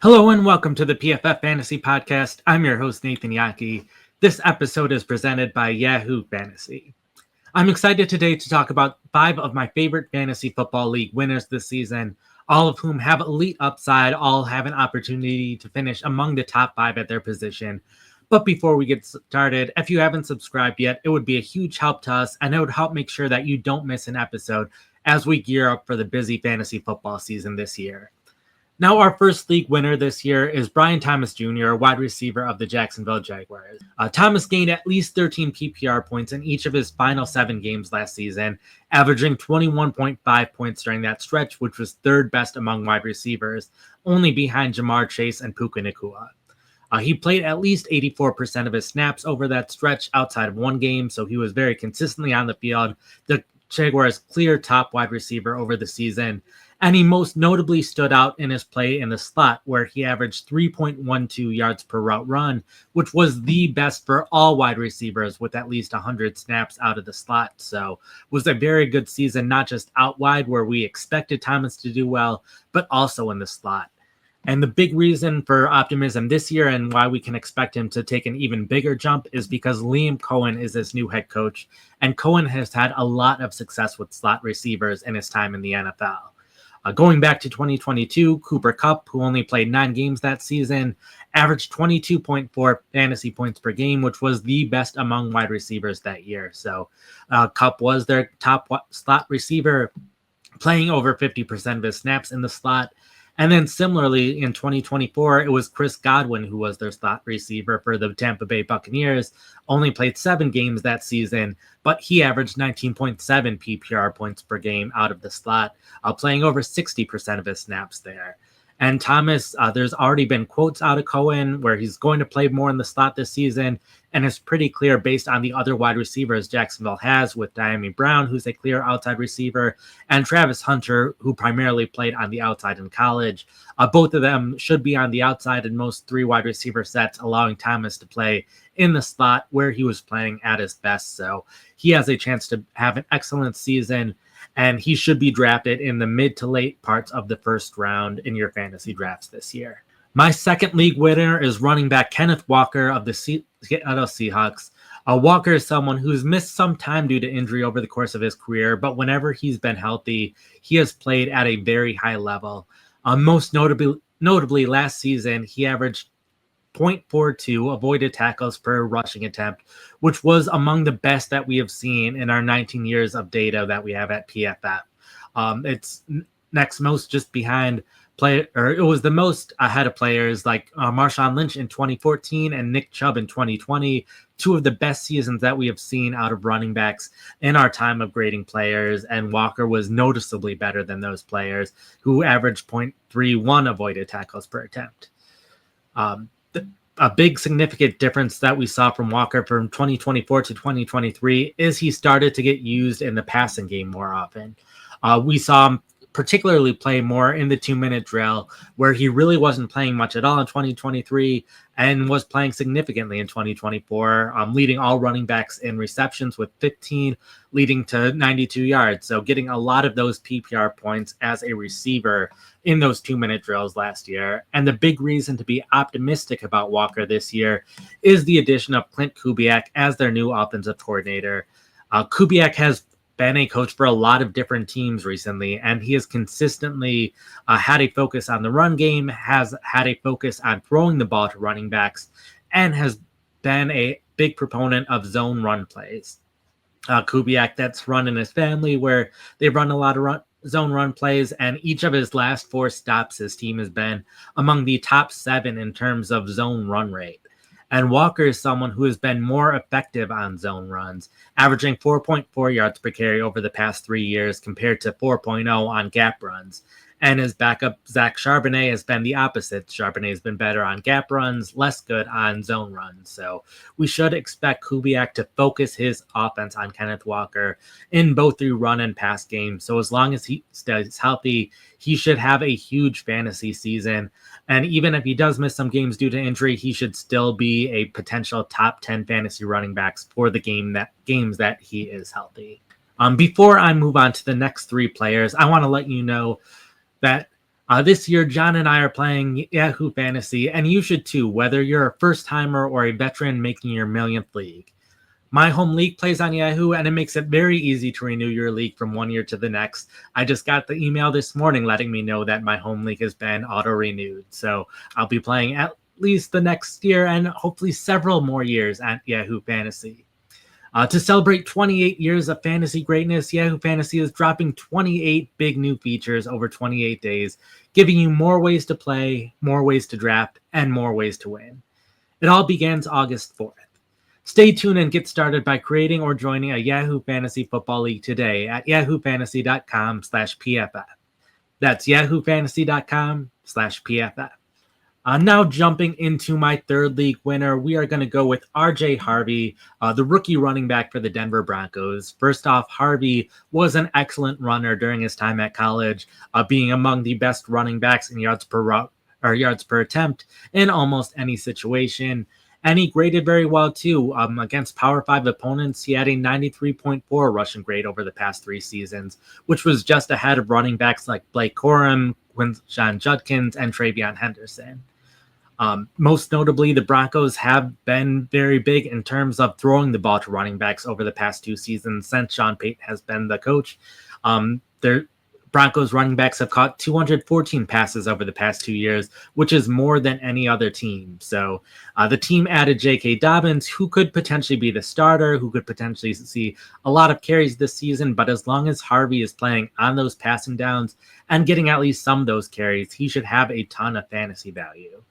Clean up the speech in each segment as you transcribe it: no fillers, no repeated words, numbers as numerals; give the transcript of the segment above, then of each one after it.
Hello and welcome to the PFF Fantasy Podcast. I'm your host, Nathan Jahnke. This episode is presented by Yahoo Fantasy. I'm excited today to talk about 5 of my favorite fantasy football league winners this season, all of whom have elite upside, all have an opportunity to finish among the top 5 at their position. But before we get started, if you haven't subscribed yet, it would be a huge help to us, and it would help make sure that you don't miss an episode as we gear up for the busy fantasy football season this year. Now, our first league winner this year is Brian Thomas Jr., a wide receiver of the Jacksonville Jaguars. Thomas gained at least 13 PPR points in each of his final 7 games last season, averaging 21.5 points during that stretch, which was third best among wide receivers, only behind Jamar Chase and Puka Nacua. He played at least 84% of his snaps over that stretch outside of one game, so he was very consistently on the field. The Jaguars' clear top wide receiver over the season, and he most notably stood out in his play in the slot, where he averaged 3.12 yards per route run, which was the best for all wide receivers with at least 100 snaps out of the slot. So was a very good season, not just out wide where we expected Thomas to do well, but also in the slot. And the big reason for optimism this year and why we can expect him to take an even bigger jump is because Liam Cohen is his new head coach, and Cohen has had a lot of success with slot receivers in his time in the NFL. Going back to 2022, Cooper Kupp, who only played 9 games that season, averaged 22.4 fantasy points per game, which was the best among wide receivers that year. So Kupp was their top slot receiver, playing over 50% of his snaps in the slot. And then similarly, in 2024, it was Chris Godwin who was their slot receiver for the Tampa Bay Buccaneers. Only played 7 games that season, but he averaged 19.7 PPR points per game out of the slot, playing over 60% of his snaps there. And Thomas, there's already been quotes out of Cohen where he's going to play more in the slot this season, and it's pretty clear based on the other wide receivers Jacksonville has with Dyami Brown, who's a clear outside receiver, and Travis Hunter, who primarily played on the outside in college. Both of them should be on the outside in most 3 wide receiver sets, allowing Thomas to play in the slot where he was playing at his best. So he has a chance to have an excellent season, and he should be drafted in the mid to late parts of the first round in your fantasy drafts this year. My second league winner is running back Kenneth Walker of the Seattle Seahawks. Walker is someone who's missed some time due to injury over the course of his career, but whenever he's been healthy, he has played at a very high level. Most notably last season, he averaged 0.42 avoided tackles per rushing attempt, which was among the best that we have seen in our 19 years of data that we have at PFF. It's next most just behind it was the most ahead of players like Marshawn Lynch in 2014 and Nick Chubb in 2020, 2 of the best seasons that we have seen out of running backs in our time of grading players, and Walker was noticeably better than those players who averaged 0.31 avoided tackles per attempt. A big significant difference that we saw from Walker from 2024 to 2023 is he started to get used in the passing game more often. We saw him particularly play more in the 2-minute drill, where he really wasn't playing much at all in 2023 and was playing significantly in 2024, leading all running backs in receptions with 15, leading to 92 yards. So getting a lot of those PPR points as a receiver in those 2-minute drills last year. And the big reason to be optimistic about Walker this year is the addition of Klint Kubiak as their new offensive coordinator. Kubiak has been a coach for a lot of different teams recently, and he has consistently had a focus on the run game, has had a focus on throwing the ball to running backs, and has been a big proponent of zone run plays. Kubiak, that's run in his family where they've run a lot of zone run plays, and each of his last 4 stops, his team has been among the top 7 in terms of zone run rate. And Walker is someone who has been more effective on zone runs, averaging 4.4 yards per carry over the past 3 years compared to 4.0 on gap runs. And his backup, Zach Charbonnet, has been the opposite. Charbonnet has been better on gap runs, less good on zone runs. So we should expect Kubiak to focus his offense on Kenneth Walker in both the run and pass game. So as long as he stays healthy, he should have a huge fantasy season. And even if he does miss some games due to injury, he should still be a potential top 10 fantasy running backs for the games that he is healthy. Before I move on to the next 3 players, I want to let you know that This year, John and I are playing Yahoo Fantasy, and you should too, whether you're a first-timer or a veteran making your millionth league. My home league plays on Yahoo, and it makes it very easy to renew your league from one year to the next. I just got the email this morning letting me know that my home league has been auto-renewed, so I'll be playing at least the next year and hopefully several more years at Yahoo Fantasy. To celebrate 28 years of fantasy greatness, Yahoo Fantasy is dropping 28 big new features over 28 days, giving you more ways to play, more ways to draft, and more ways to win. It all begins August 4th. Stay tuned and get started by creating or joining a Yahoo Fantasy Football League today at yahoofantasy.com/PFF. That's yahoofantasy.com/PFF. Now jumping into my third league winner, we are going to go with RJ Harvey, the rookie running back for the Denver Broncos. First off, Harvey was an excellent runner during his time at college, being among the best running backs in yards per attempt in almost any situation. And he graded very well, too. Against Power 5 opponents, he had a 93.4 rushing grade over the past 3 seasons, which was just ahead of running backs like Blake Corum, Quinshon Judkins, and Travion Henderson. Most notably, the Broncos have been very big in terms of throwing the ball to running backs over the past 2 seasons since Sean Payton has been the coach. Their Broncos running backs have caught 214 passes over the past 2 years, which is more than any other team. So the team added J.K. Dobbins, who could potentially be the starter, who could potentially see a lot of carries this season. But as long as Harvey is playing on those passing downs and getting at least some of those carries, he should have a ton of fantasy value.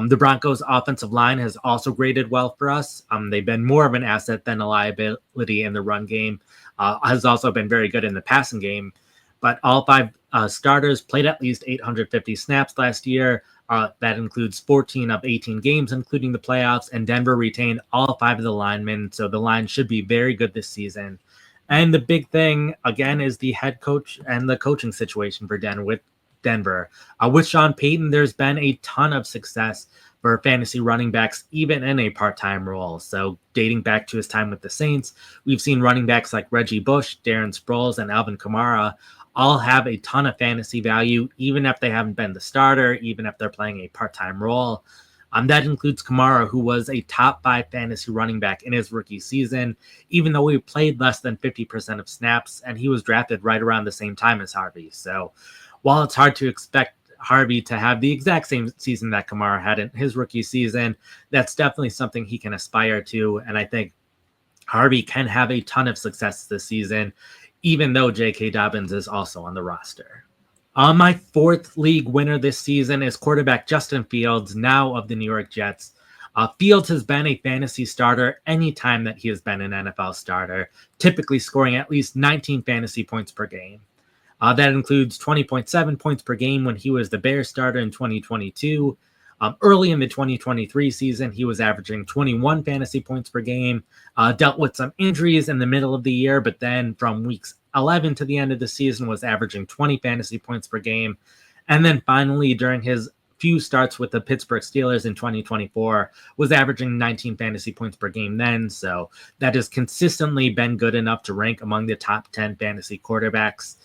The Broncos' offensive line has also graded well for us. They've been more of an asset than a liability in the run game. Has also been very good in the passing game. But all 5 starters played at least 850 snaps last year. That includes 14 of 18 games, including the playoffs. And Denver retained all 5 of the linemen, so the line should be very good this season. And the big thing, again, is the head coach and the coaching situation for Denver. With Sean Payton, there's been a ton of success for fantasy running backs, even in a part-time role. So dating back to his time with the Saints, we've seen running backs like Reggie Bush, Darren Sproles, and Alvin Kamara all have a ton of fantasy value, even if they haven't been the starter, even if they're playing a part-time role. That includes Kamara, who was a top 5 fantasy running back in his rookie season, even though he played less than 50% of snaps, and he was drafted right around the same time as Harvey. So while it's hard to expect Harvey to have the exact same season that Kamara had in his rookie season, that's definitely something he can aspire to. And I think Harvey can have a ton of success this season, even though J.K. Dobbins is also on the roster. My 4th league winner this season is quarterback Justin Fields, now of the New York Jets. Fields has been a fantasy starter anytime that he has been an NFL starter, typically scoring at least 19 fantasy points per game. That includes 20.7 points per game when he was the Bears starter in 2022. Early in the 2023 season, he was averaging 21 fantasy points per game, dealt with some injuries in the middle of the year, but then from weeks 11 to the end of the season was averaging 20 fantasy points per game. And then finally, during his few starts with the Pittsburgh Steelers in 2024, was averaging 19 fantasy points per game then. So that has consistently been good enough to rank among the top 10 fantasy quarterbacks.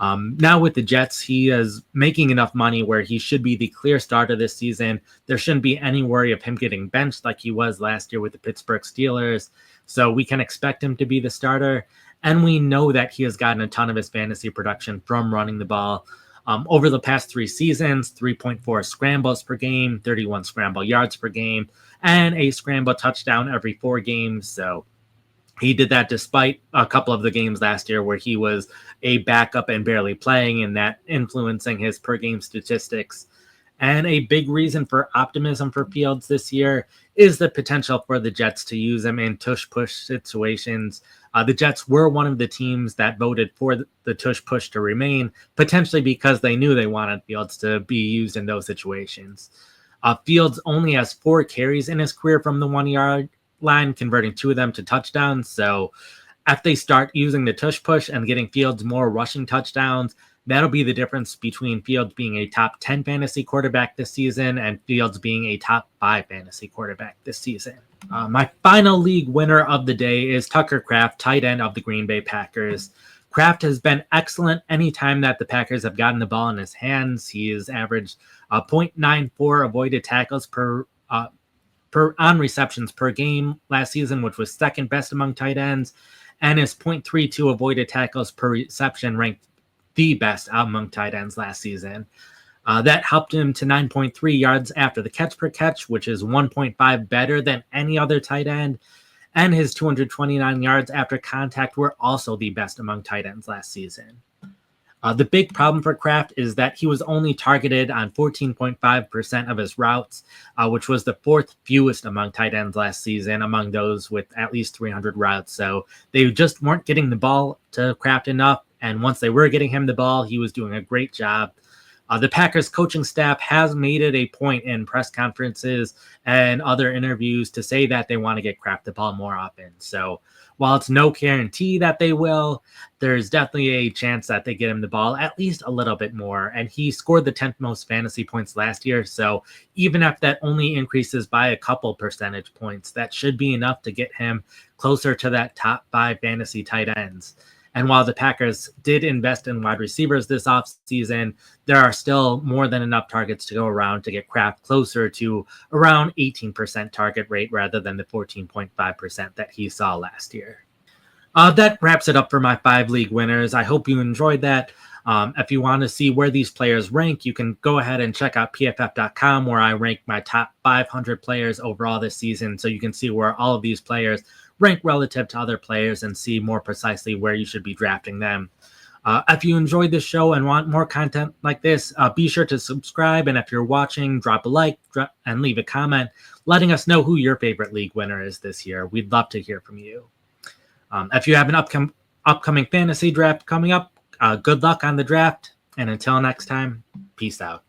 Now with the Jets, he is making enough money where he should be the clear starter this season. There shouldn't be any worry of him getting benched like he was last year with the Pittsburgh Steelers. So we can expect him to be the starter. And we know that he has gotten a ton of his fantasy production from running the ball. Over the past 3 seasons, 3.4 scrambles per game, 31 scramble yards per game, and a scramble touchdown every 4 games. So he did that despite a couple of the games last year where he was a backup and barely playing, and that influencing his per game statistics. And a big reason for optimism for Fields this year is the potential for the Jets to use him in tush-push situations. The Jets were one of the teams that voted for the tush-push to remain, potentially because they knew they wanted Fields to be used in those situations. Fields only has 4 carries in his career from the 1-yard line, converting 2 of them to touchdowns. So if they start using the tush-push and getting Fields more rushing touchdowns, that'll be the difference between Fields being a top 10 fantasy quarterback this season and Fields being a top 5 fantasy quarterback this season. My final league winner of the day is Tucker Kraft, tight end of the Green Bay Packers. Kraft has been excellent anytime that the Packers have gotten the ball in his hands. He has averaged 0.94 avoided tackles per on receptions per game last season, which was second best among tight ends, and his 0.32 avoided tackles per reception ranked the best among tight ends last season. That helped him to 9.3 yards after the catch per catch, which is 1.5 better than any other tight end. And his 229 yards after contact were also the best among tight ends last season. The big problem for Kraft is that he was only targeted on 14.5% of his routes, which was the fourth fewest among tight ends last season, among those with at least 300 routes. So they just weren't getting the ball to Kraft enough. And once they were getting him the ball, he was doing a great job. The Packers coaching staff has made it a point in press conferences and other interviews to say that they want to get Kraft the ball more often. So while it's no guarantee that they will, there's definitely a chance that they get him the ball at least a little bit more. And he scored the 10th most fantasy points last year. So even if that only increases by a couple percentage points, that should be enough to get him closer to that top 5 fantasy tight ends. And while the Packers did invest in wide receivers this offseason, there are still more than enough targets to go around to get Kraft closer to around 18% target rate rather than the 14.5% that he saw last year. That wraps it up for my 5 league winners. I hope you enjoyed that. If you want to see where these players rank, you can go ahead and check out PFF.com, where I rank my top 500 players overall this season. So you can see where all of these players rank relative to other players and see more precisely where you should be drafting them. If you enjoyed this show and want more content like this, be sure to subscribe. And if you're watching, drop a like and leave a comment letting us know who your favorite league winner is this year. We'd love to hear from you. If you have an upcoming fantasy draft coming up, good luck on the draft. And until next time, peace out.